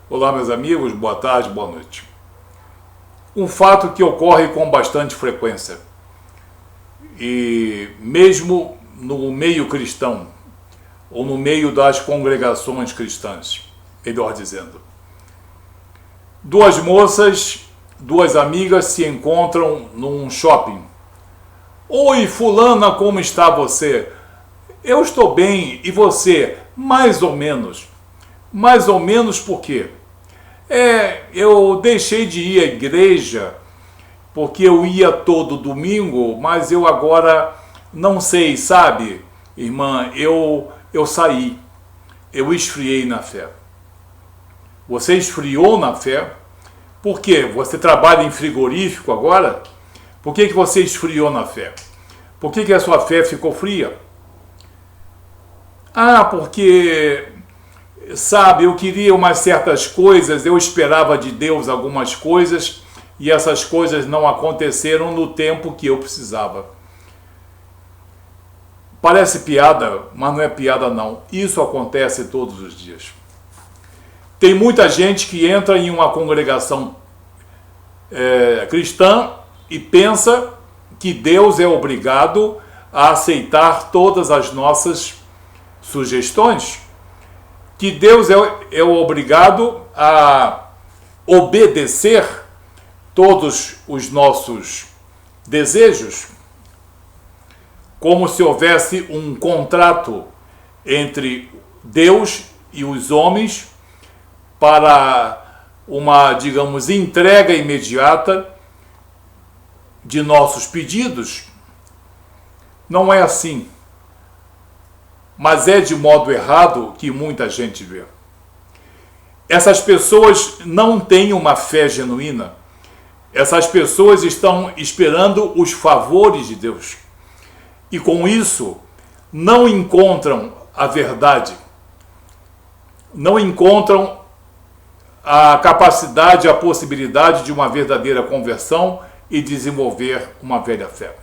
Olá, meus amigos, boa tarde, boa noite. Um fato que ocorre com bastante frequência, e mesmo no meio cristão, ou no meio das congregações cristãs, melhor dizendo. Duas moças, duas amigas se encontram num shopping. Oi, fulana, como está você? Eu estou bem, e você? Mais ou menos. Mais ou menos por quê? Eu deixei de ir à igreja porque eu ia todo domingo, mas eu agora não sei, sabe, irmã, eu saí, eu esfriei na fé. Você esfriou na fé? Por quê? Você trabalha em frigorífico agora? Por que você esfriou na fé? Por que a sua fé ficou fria? Porque, sabe, eu queria umas certas coisas, eu esperava de Deus algumas coisas e essas coisas não aconteceram no tempo que eu precisava. Parece piada, mas não é piada não. Isso acontece todos os dias. Tem muita gente que entra em uma congregação cristã e pensa que Deus é obrigado a aceitar todas as nossas sugestões, que Deus é obrigado a obedecer todos os nossos desejos, como se houvesse um contrato entre Deus e os homens para uma, digamos, entrega imediata de nossos pedidos. Não é assim. Mas é de modo errado que muita gente vê. Essas pessoas não têm uma fé genuína. Essas pessoas estão esperando os favores de Deus. E com isso, não encontram a verdade. Não encontram a capacidade, a possibilidade de uma verdadeira conversão e desenvolver uma velha fé.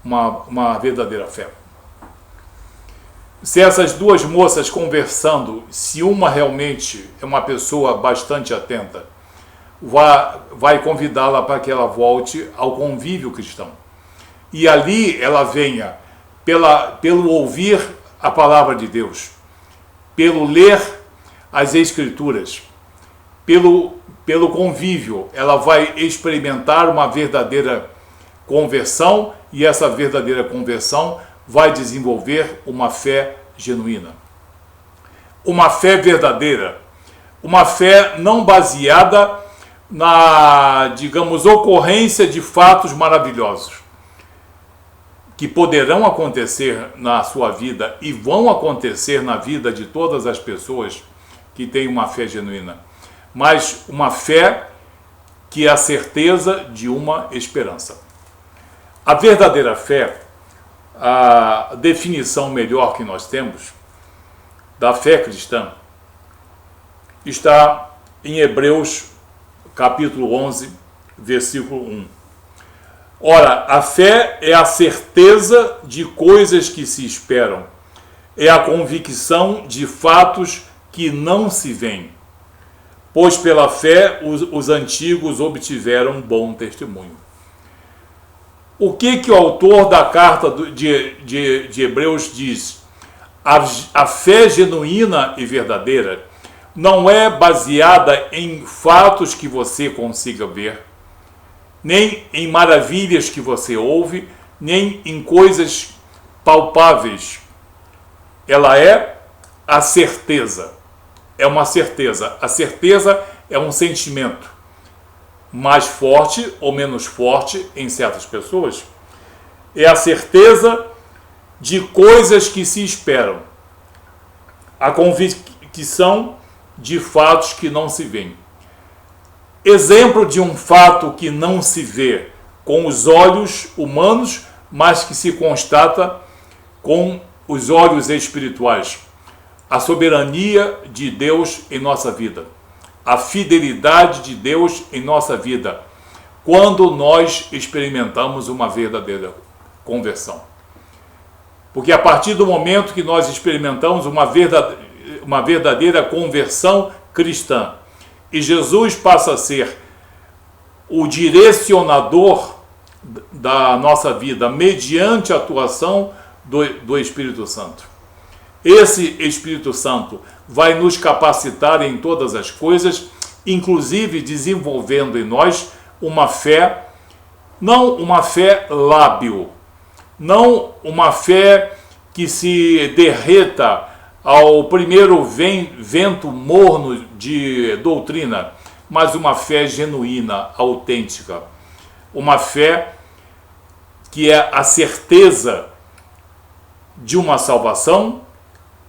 Uma verdadeira fé. Se essas duas moças conversando, se uma realmente é uma pessoa bastante atenta, vai convidá-la para que ela volte ao convívio cristão. E ali ela venha, pelo ouvir a palavra de Deus, pelo ler as Escrituras, pelo convívio, ela vai experimentar uma verdadeira conversão e essa verdadeira conversão vai desenvolver uma fé genuína. Uma fé verdadeira. Uma fé não baseada na, digamos, ocorrência de fatos maravilhosos que poderão acontecer na sua vida e vão acontecer na vida de todas as pessoas que têm uma fé genuína. Mas uma fé que é a certeza de uma esperança. A verdadeira fé, a definição melhor que nós temos da fé cristã está em Hebreus capítulo 11, versículo 1. Ora, a fé é a certeza de coisas que se esperam, é a convicção de fatos que não se veem, pois pela fé os antigos obtiveram bom testemunho. O que o autor da carta de Hebreus diz? A fé genuína e verdadeira não é baseada em fatos que você consiga ver, nem em maravilhas que você ouve, nem em coisas palpáveis. Ela é a certeza. É uma certeza. A certeza é um sentimento mais forte ou menos forte em certas pessoas. É a certeza de coisas que se esperam. A convicção de fatos que não se veem. Exemplo de um fato que não se vê com os olhos humanos, mas que se constata com os olhos espirituais. A soberania de Deus em nossa vida. A fidelidade de Deus em nossa vida. Quando nós experimentamos uma verdadeira conversão. Porque a partir do momento que nós experimentamos uma verdadeira conversão cristã, e Jesus passa a ser o direcionador da nossa vida mediante a atuação do Espírito Santo. Esse Espírito Santo vai nos capacitar em todas as coisas, inclusive desenvolvendo em nós uma fé, não uma fé lábil, não uma fé que se derreta ao primeiro vento morno de doutrina, mas uma fé genuína, autêntica. Uma fé que é a certeza de uma salvação,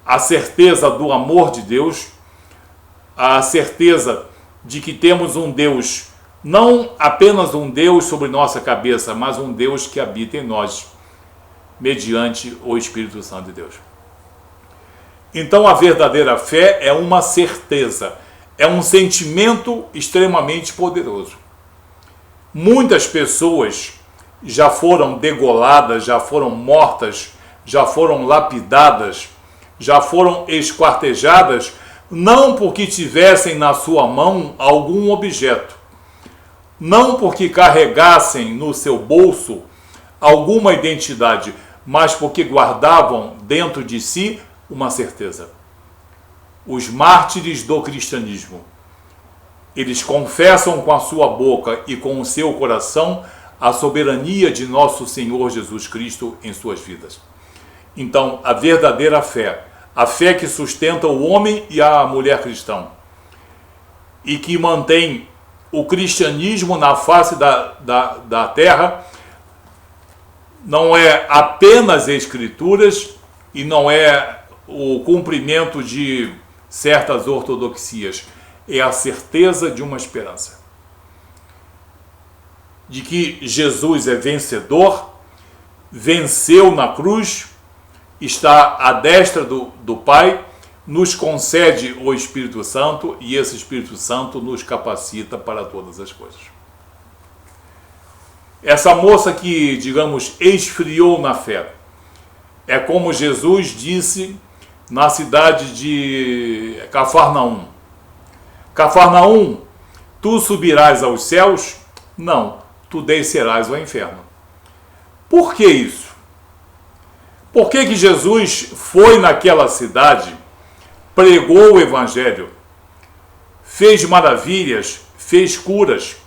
a certeza do amor de Deus, a certeza de que temos um Deus, não apenas um Deus sobre nossa cabeça, mas um Deus que habita em nós, mediante o Espírito Santo de Deus. Então a verdadeira fé é uma certeza, é um sentimento extremamente poderoso. Muitas pessoas já foram degoladas, já foram mortas, já foram lapidadas, já foram esquartejadas, não porque tivessem na sua mão algum objeto, não porque carregassem no seu bolso alguma identidade, mas porque guardavam dentro de si uma certeza. Os mártires do cristianismo, eles confessam com a sua boca e com o seu coração a soberania de nosso Senhor Jesus Cristo em suas vidas. Então, a verdadeira fé, a fé que sustenta o homem e a mulher cristão, e que mantém o cristianismo na face da terra, não é apenas escrituras e não é o cumprimento de certas ortodoxias, é a certeza de uma esperança. De que Jesus é vencedor, venceu na cruz, está à destra do Pai, nos concede o Espírito Santo e esse Espírito Santo nos capacita para todas as coisas. Essa moça que, digamos, esfriou na fé, é como Jesus disse na cidade de Cafarnaum. Cafarnaum, tu subirás aos céus? Não, tu descerás ao inferno. Por que isso? Por que Jesus foi naquela cidade, pregou o Evangelho, fez maravilhas, fez curas,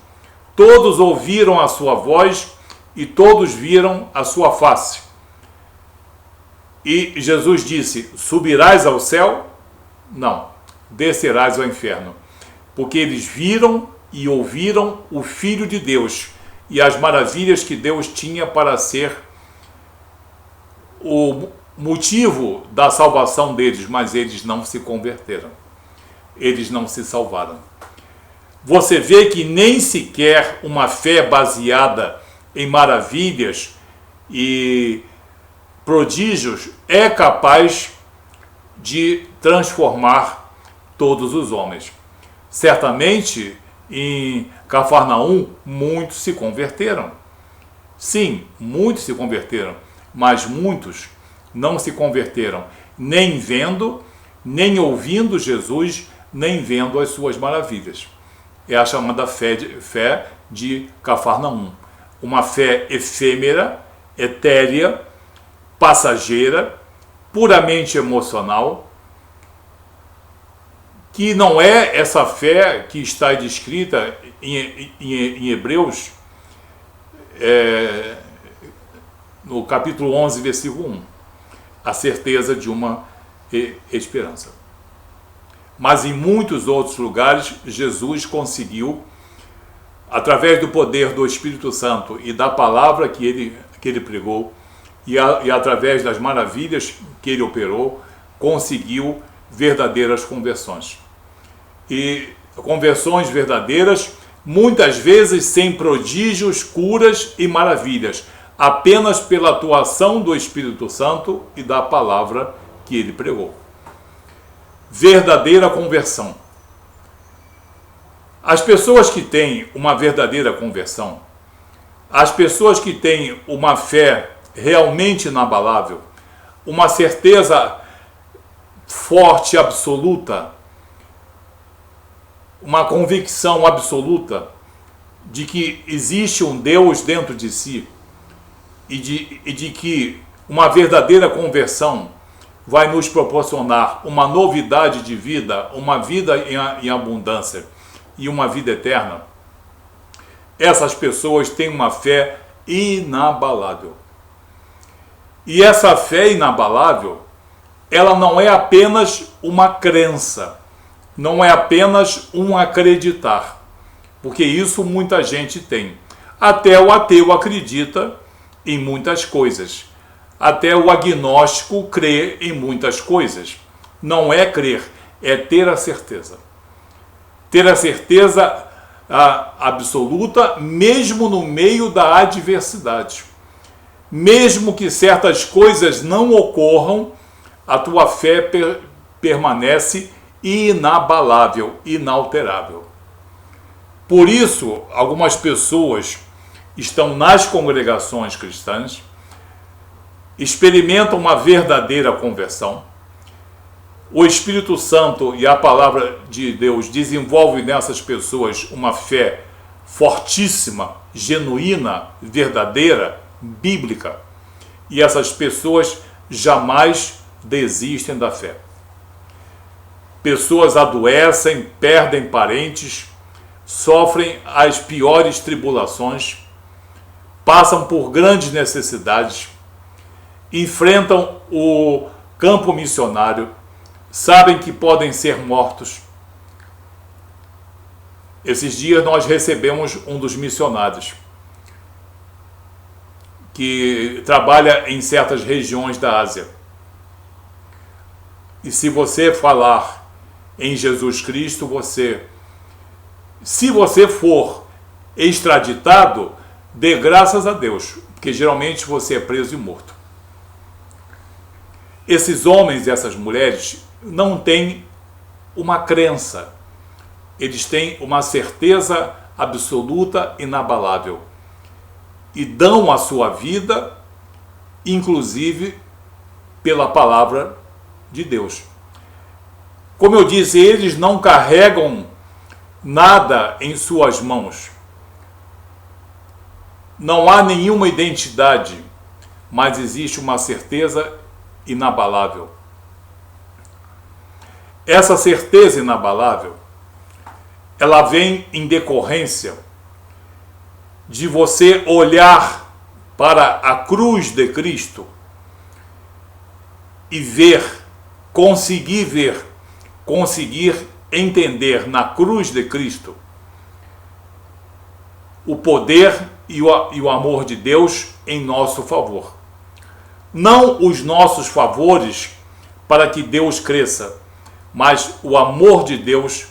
todos ouviram a sua voz e todos viram a sua face? E Jesus disse, subirás ao céu? Não, descerás ao inferno. Porque eles viram e ouviram o Filho de Deus e as maravilhas que Deus tinha para ser o motivo da salvação deles, mas eles não se converteram. Eles não se salvaram. Você vê que nem sequer uma fé baseada em maravilhas e prodígios é capaz de transformar todos os homens. Certamente, em Cafarnaum, muitos se converteram. Sim, muitos se converteram, mas muitos não se converteram, nem vendo, nem ouvindo Jesus, nem vendo as suas maravilhas. É a chamada fé de Cafarnaum. Uma fé efêmera, etérea, passageira, puramente emocional, que não é essa fé que está descrita em Hebreus, no capítulo 11, versículo 1, a certeza de uma esperança. Mas em muitos outros lugares, Jesus conseguiu, através do poder do Espírito Santo e da palavra que ele pregou, e através das maravilhas que ele operou, conseguiu verdadeiras conversões. E conversões verdadeiras, muitas vezes sem prodígios, curas e maravilhas, apenas pela atuação do Espírito Santo e da palavra que ele pregou. Verdadeira conversão. As pessoas que têm uma verdadeira conversão, as pessoas que têm uma fé realmente inabalável, uma certeza forte, absoluta, uma convicção absoluta de que existe um Deus dentro de si e de que uma verdadeira conversão vai nos proporcionar uma novidade de vida, uma vida em abundância e uma vida eterna, essas pessoas têm uma fé inabalável. E essa fé inabalável, ela não é apenas uma crença, não é apenas um acreditar, porque isso muita gente tem. Até o ateu acredita em muitas coisas. Até o agnóstico crê em muitas coisas. Não é crer, é ter a certeza. Ter a certeza absoluta, mesmo no meio da adversidade. Mesmo que certas coisas não ocorram, a tua fé permanece inabalável, inalterável. Por isso, algumas pessoas estão nas congregações cristãs, experimentam uma verdadeira conversão. O Espírito Santo e a palavra de Deus desenvolvem nessas pessoas uma fé fortíssima, genuína, verdadeira, bíblica. E essas pessoas jamais desistem da fé. Pessoas adoecem, perdem parentes, sofrem as piores tribulações, passam por grandes necessidades, enfrentam o campo missionário, sabem que podem ser mortos. Esses dias nós recebemos um dos missionários que trabalha em certas regiões da Ásia. E se você falar em Jesus Cristo, se você for extraditado, dê graças a Deus, porque geralmente você é preso e morto. Esses homens e essas mulheres não têm uma crença, eles têm uma certeza absoluta, inabalável, e dão a sua vida, inclusive pela palavra de Deus. Como eu disse, eles não carregam nada em suas mãos. Não há nenhuma identidade, mas existe uma certeza inabalável. Essa certeza inabalável, ela vem em decorrência de você olhar para a cruz de Cristo e conseguir entender na cruz de Cristo o poder e o amor de Deus em nosso favor. Não os nossos favores para que Deus cresça, mas o amor de Deus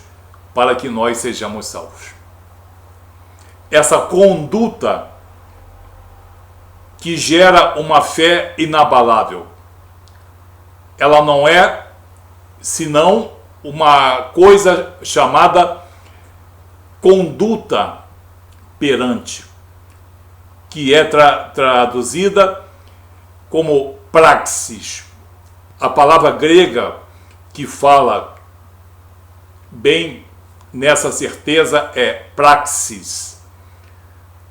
para que nós sejamos salvos. Essa conduta que gera uma fé inabalável, ela não é senão uma coisa chamada conduta perante, que é traduzida como praxis. A palavra grega que fala bem nessa certeza é praxis.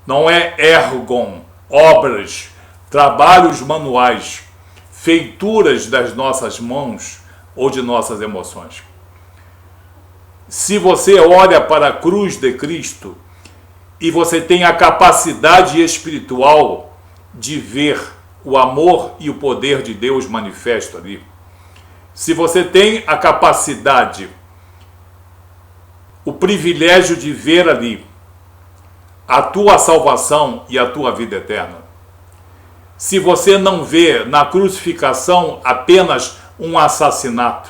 Não é ergon, obras, trabalhos manuais, feituras das nossas mãos ou de nossas emoções. Se você olha para a cruz de Cristo e você tem a capacidade espiritual de ver o amor e o poder de Deus manifesto ali, se você tem a capacidade, o privilégio de ver ali a tua salvação e a tua vida eterna, se você não vê na crucificação apenas um assassinato,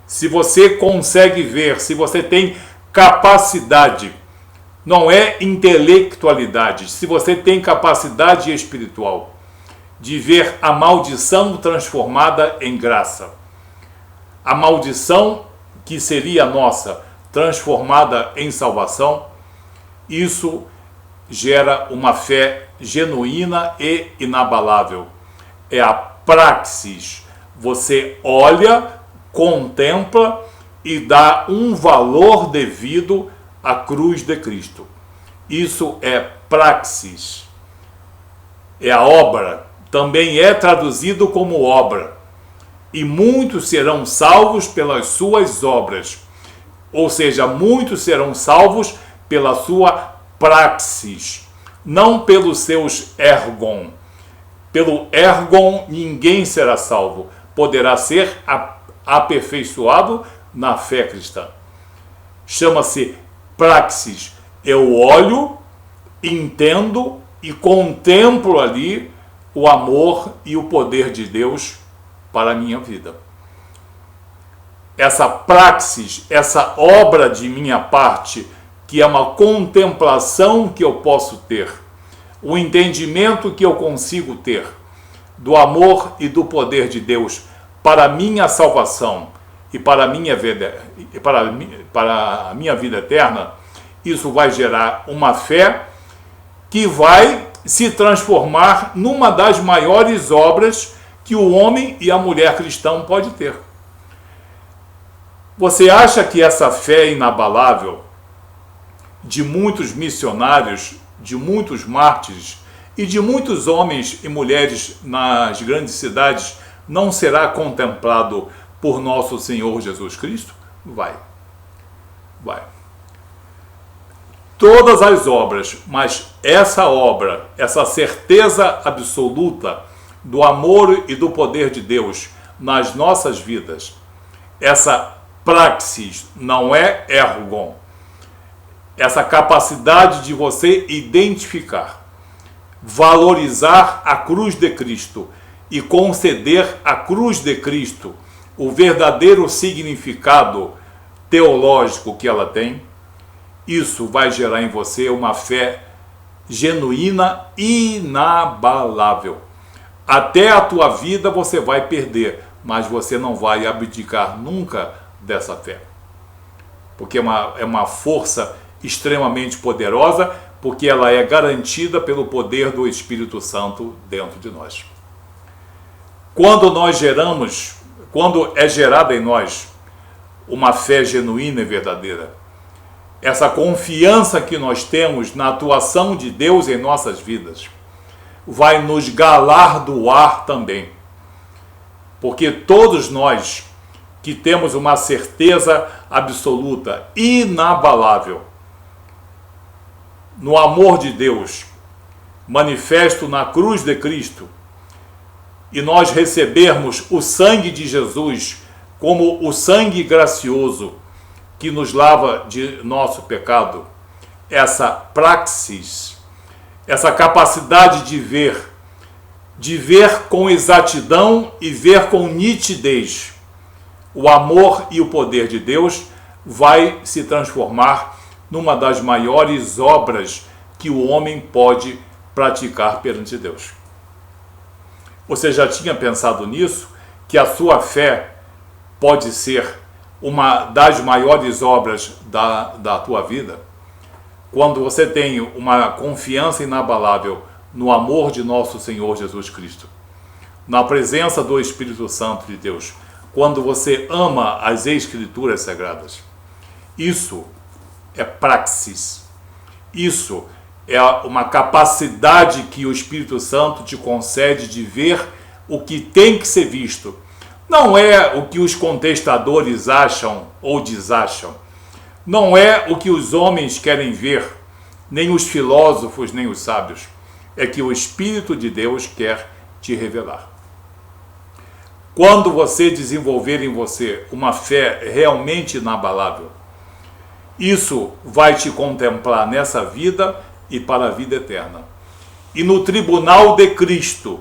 se você consegue ver, se você tem capacidade, não é intelectualidade, se você tem capacidade espiritual de ver a maldição transformada em graça, a maldição que seria nossa transformada em salvação, isso gera uma fé genuína e inabalável. É a praxis. Você olha, contempla e dá um valor devido à cruz de Cristo. Isso é praxis, é a obra, também é traduzido como obra. E muitos serão salvos pelas suas obras, ou seja, muitos serão salvos pela sua praxis, não pelos seus ergon. Pelo ergon ninguém será salvo, poderá ser aperfeiçoado na fé cristã. Chama-se praxis. Eu olho, entendo e contemplo ali o amor e o poder de Deus para a minha vida. Essa praxis, essa obra de minha parte, que é uma contemplação que eu posso ter, o entendimento que eu consigo ter do amor e do poder de Deus para a minha salvação e para a minha vida, para a minha vida eterna, isso vai gerar uma fé que vai se transformar numa das maiores obras que o homem e a mulher cristão pode ter. Você acha que essa fé inabalável de muitos missionários, de muitos mártires e de muitos homens e mulheres nas grandes cidades não será contemplado por nosso Senhor Jesus Cristo? Vai. Todas as obras, mas essa obra, essa certeza absoluta do amor e do poder de Deus nas nossas vidas, essa praxis não é ergon, essa capacidade de você identificar, valorizar a cruz de Cristo e conceder à cruz de Cristo o verdadeiro significado teológico que ela tem, isso vai gerar em você uma fé genuína e inabalável. Até a tua vida você vai perder, mas você não vai abdicar nunca dessa fé. Porque é uma força extremamente poderosa, porque ela é garantida pelo poder do Espírito Santo dentro de nós. Quando é gerada em nós uma fé genuína e verdadeira, essa confiança que nós temos na atuação de Deus em nossas vidas, vai nos galardoar também. Porque todos nós que temos uma certeza absoluta, inabalável, no amor de Deus, manifesto na cruz de Cristo, e nós recebermos o sangue de Jesus como o sangue gracioso que nos lava de nosso pecado, essa praxis, essa capacidade de ver com exatidão e ver com nitidez o amor e o poder de Deus, vai se transformar numa das maiores obras que o homem pode praticar perante Deus. Você já tinha pensado nisso? Que a sua fé pode ser uma das maiores obras da tua vida? Quando você tem uma confiança inabalável no amor de nosso Senhor Jesus Cristo, na presença do Espírito Santo de Deus, quando você ama as Escrituras Sagradas, isso é praxis, isso é uma capacidade que o Espírito Santo te concede de ver o que tem que ser visto. Não é o que os contestadores acham ou desacham. Não é o que os homens querem ver, nem os filósofos, nem os sábios. É que o Espírito de Deus quer te revelar. Quando você desenvolver em você uma fé realmente inabalável, isso vai te contemplar nessa vida e para a vida eterna. E no tribunal de Cristo,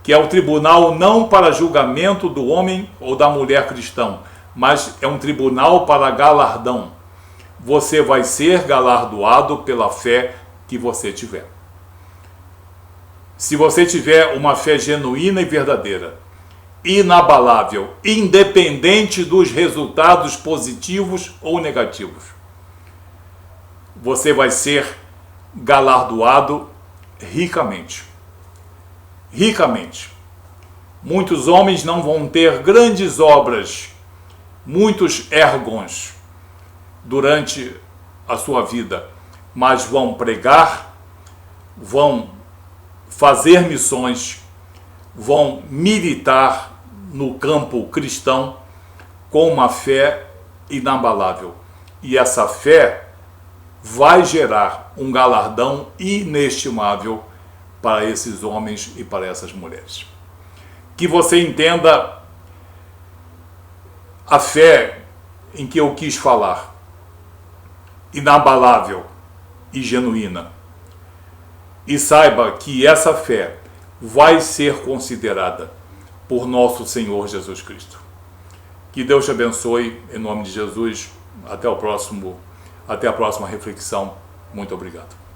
que é o tribunal não para julgamento do homem ou da mulher cristão, mas é um tribunal para galardão. Você vai ser galardoado pela fé que você tiver. Se você tiver uma fé genuína e verdadeira, inabalável, independente dos resultados positivos ou negativos, você vai ser galardoado ricamente. Ricamente. Muitos homens não vão ter grandes obras muitos ergons durante a sua vida, mas vão pregar, vão fazer missões, vão militar no campo cristão com uma fé inabalável. E essa fé vai gerar um galardão inestimável para esses homens e para essas mulheres. Que você entenda a fé em que eu quis falar, inabalável e genuína. E saiba que essa fé vai ser considerada por nosso Senhor Jesus Cristo. Que Deus te abençoe, em nome de Jesus. Até a próxima reflexão. Muito obrigado.